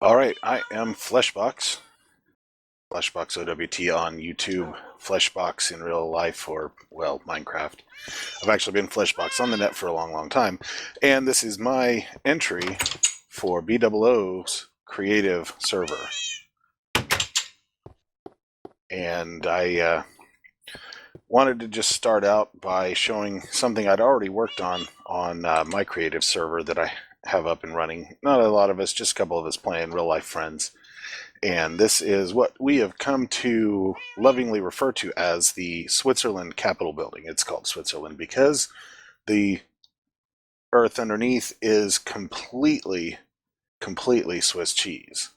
Alright, I am Fleshbox. Fleshbox OWT on YouTube, Fleshbox in real life, or, well, Minecraft. I've actually been Fleshbox on the net for a long, long time. And this is my entry for BdoubleO's creative server. And I wanted to just start out by showing something I'd already worked on my creative server that I have up and running. Not a lot of us, just a couple of us playing, real life friends. And this is what we have come to lovingly refer to as the Switzerland Capitol building. It's called Switzerland because the earth underneath is completely Swiss cheese.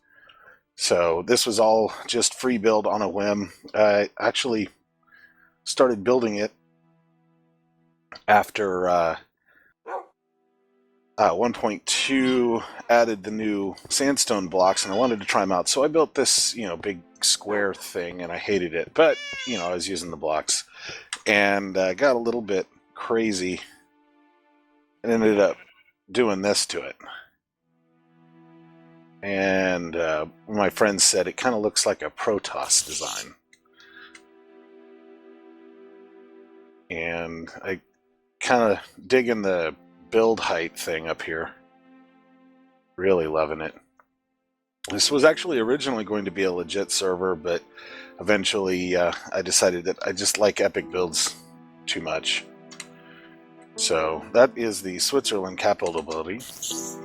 So this was all just free build on a whim. I actually started building it after 1.2 added the new sandstone blocks, and I wanted to try them out. So I built this, big square thing, and I hated it. But, I was using the blocks, and got a little bit crazy, and ended up doing this to it. And my friend said it kind of looks like a Protoss design. And I kind of digging the build height thing up here. Really loving it. This was actually originally going to be a legit server, but eventually I decided that I just like epic builds too much. So that is the Switzerland Capitol building.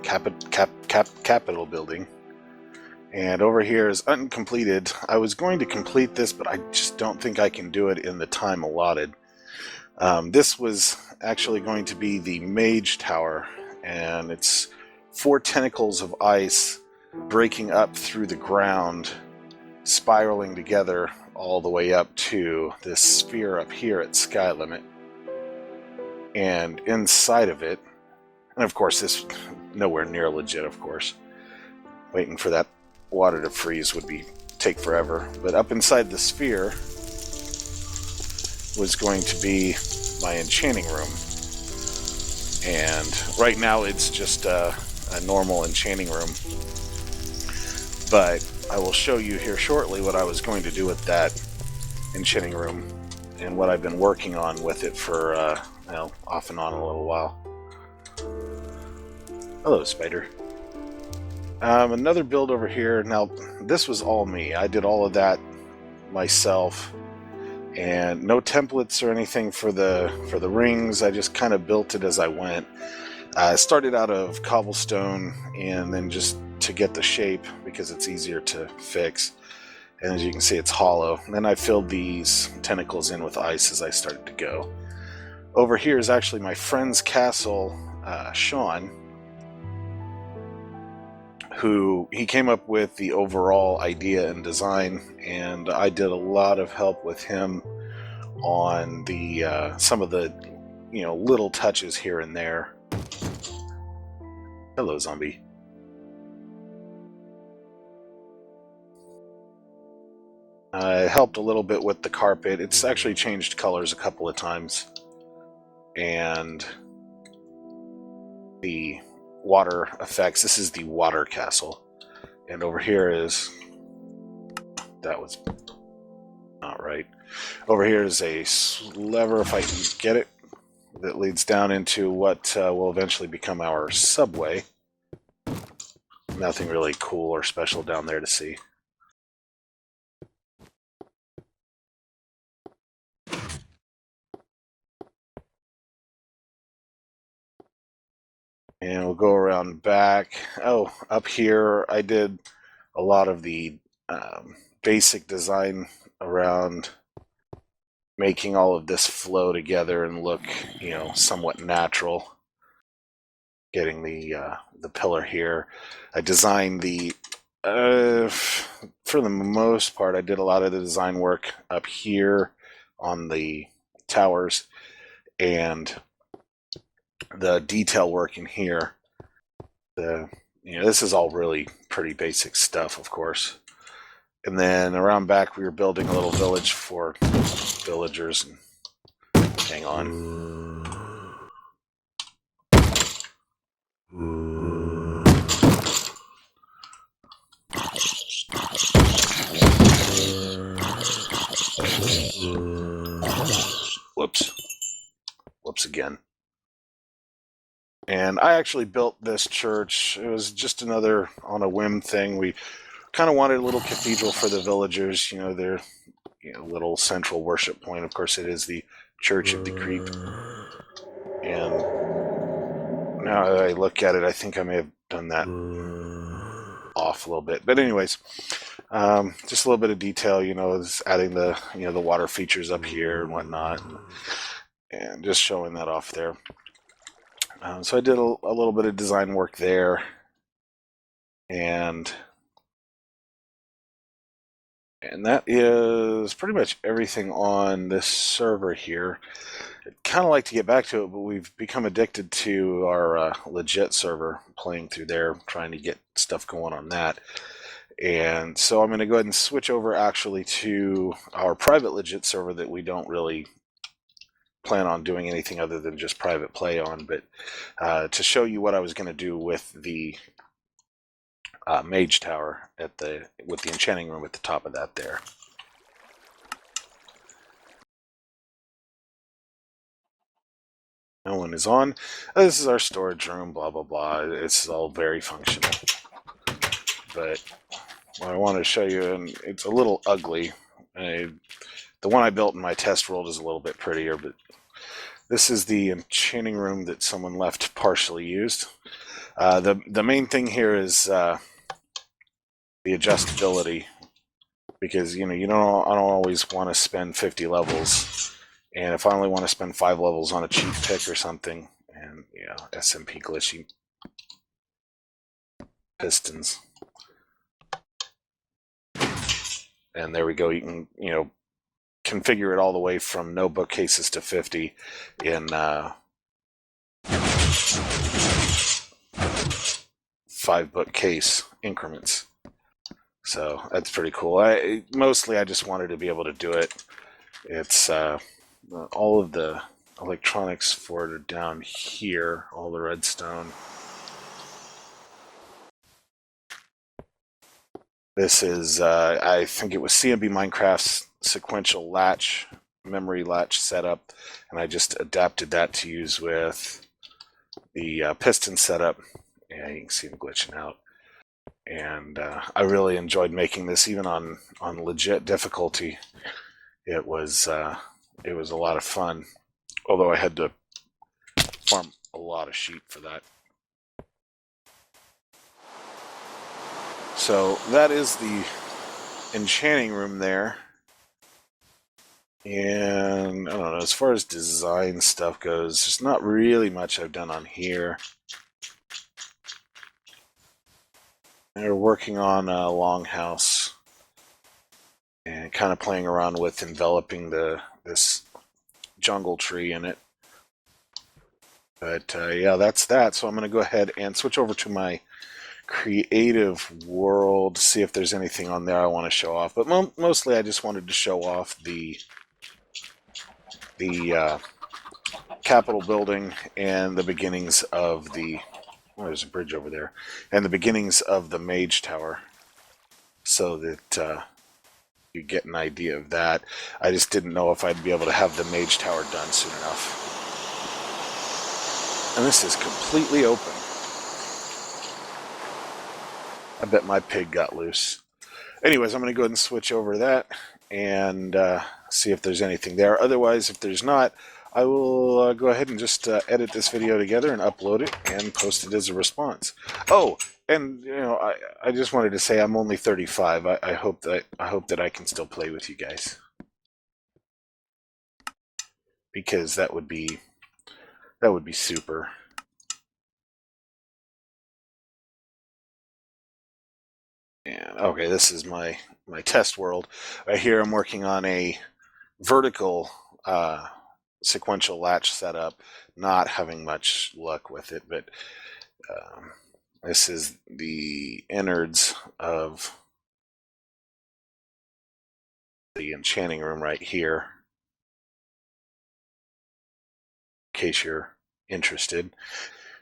Capitol building. And over here is uncompleted. I was going to complete this, but I just don't think I can do it in the time allotted. This was actually going to be the mage tower, and it's 4 tentacles of ice breaking up through the ground, spiraling together all the way up to this sphere up here at sky limit. And inside of it, and of course this nowhere near legit, of course. Waiting for that water to freeze would take forever. But up inside the sphere was going to be my enchanting room. And right now it's just a normal enchanting room. But I will show you here shortly what I was going to do with that enchanting room and what I've been working on with it for off and on a little while. Hello, spider. Another build over here. Now, this was all me. I did all of that myself. And no templates or anything for the rings. I just kind of built it as I went. I started out of cobblestone, and then just to get the shape because it's easier to fix. And as you can see, it's hollow. And then I filled these tentacles in with ice as I started to go. Over here is actually my friend's castle, Sean, who he came up with the overall idea and design, and I did a lot of help with him on the some of the little touches here and there. Hello, zombie. I helped a little bit with the carpet. It's actually changed colors a couple of times, and the water effects. This is the water castle, and over here is, that was not right. Over here is a lever, if I can get it, that leads down into what will eventually become our subway. Nothing really cool or special down there to see. And we'll go around back. Oh, up here I did a lot of the basic design around making all of this flow together and look, somewhat natural. Getting the pillar here. I designed for the most part, I did a lot of the design work up here on the towers, and the detail work in here. This is all really pretty basic stuff, of course. And then around back, we were building a little village for villagers. And hang on. Whoops again. And I actually built this church. It was just another on a whim thing. We kind of wanted a little cathedral for the villagers, their little central worship point. Of course, it is the Church of the Creep. And now that I look at it, I think I may have done that off a little bit. But anyways, just a little bit of detail, adding the the water features up here and whatnot, and just showing that off there. So I did a little bit of design work there, and that is pretty much everything on this server here. I'd kind of like to get back to it, but we've become addicted to our legit server, playing through there, trying to get stuff going on that. And so I'm going to go ahead and switch over actually to our private legit server that we don't really plan on doing anything other than just private play on, but to show you what I was going to do with the mage tower with the enchanting room at the top of that there. No one is on. This is our storage room, blah blah blah. It's all very functional, but what I wanted to show you, and it's a little ugly. The one I built in my test world is a little bit prettier, but this is the enchanting room that someone left partially used. The main thing here is the adjustability, because I don't always want to spend 50 levels, and if I only want to spend 5 levels on a cheap pick or something, and SMP glitchy pistons, and there we go. You can configure it all the way from no bookcases to 50 in 5 bookcase increments. So that's pretty cool. Mostly I just wanted to be able to do it. It's all of the electronics for it are down here, all the redstone. This is, I think it was CMB Minecraft's sequential latch, memory latch setup, and I just adapted that to use with the piston setup. Yeah, you can see them glitching out. And I really enjoyed making this, even on legit difficulty. It was a lot of fun, although I had to farm a lot of sheep for that. So that is the enchanting room there. And I don't know, as far as design stuff goes, there's not really much I've done on here. They're working on a longhouse and kind of playing around with enveloping this jungle tree in it. But yeah, that's that. So I'm going to go ahead and switch over to my creative world, see if there's anything on there I want to show off. But mostly I just wanted to show off the Capitol building and the beginnings of the... Oh, there's a bridge over there. And the beginnings of the mage tower, so that you get an idea of that. I just didn't know if I'd be able to have the mage tower done soon enough. And this is completely open. I bet my pig got loose. Anyways, I'm going to go ahead and switch over that and see if there's anything there. Otherwise, if there's not, I will go ahead and just edit this video together and upload it and post it as a response. Oh, and I just wanted to say I'm only 35. I hope that I can still play with you guys, because that would be super. And okay, this is my test world. Right here I'm working on a vertical sequential latch setup, not having much luck with it, but this is the innards of the enchanting room right here, in case you're interested.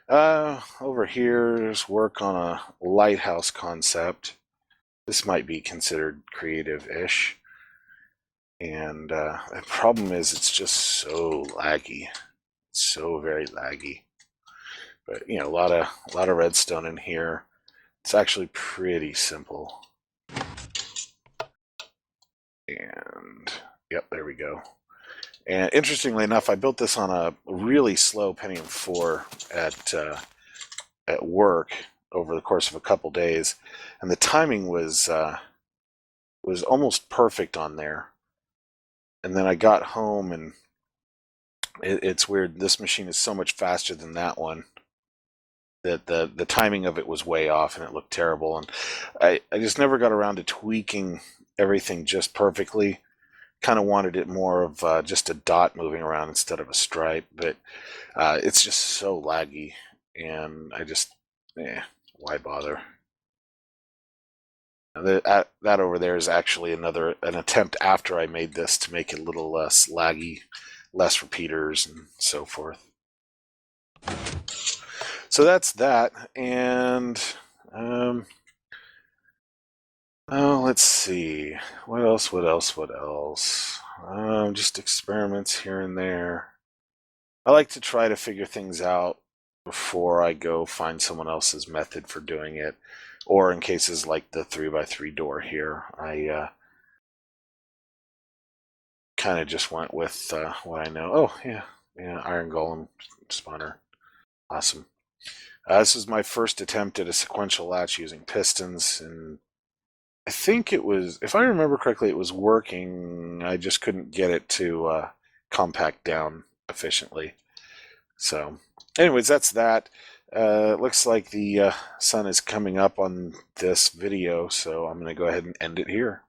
Over here is work on a lighthouse concept. This might be considered creative-ish. And the problem is it's just so laggy. So very laggy. But you know, a lot of redstone in here. It's actually pretty simple. And yep, there we go. And interestingly enough, I built this on a really slow Pentium 4 at work over the course of a couple days, and the timing was almost perfect on there. And then I got home, and it's weird. This machine is so much faster than that one that the timing of it was way off, and it looked terrible. And I just never got around to tweaking everything just perfectly. Kind of wanted it more of just a dot moving around instead of a stripe, but it's just so laggy, and I just, why bother? That over there is actually an attempt after I made this to make it a little less laggy, less repeaters, and so forth. So that's that, and oh, let's see. What else? Just experiments here and there. I like to try to figure things out before I go find someone else's method for doing it. Or in cases like the 3x3 door here, I kind of just went with what I know. Oh, yeah, iron golem spawner. Awesome. This is my first attempt at a sequential latch using pistons, and I think it was, if I remember correctly, it was working. I just couldn't get it to compact down efficiently. So, anyways, that's that. Looks like the sun is coming up on this video, so I'm going to go ahead and end it here.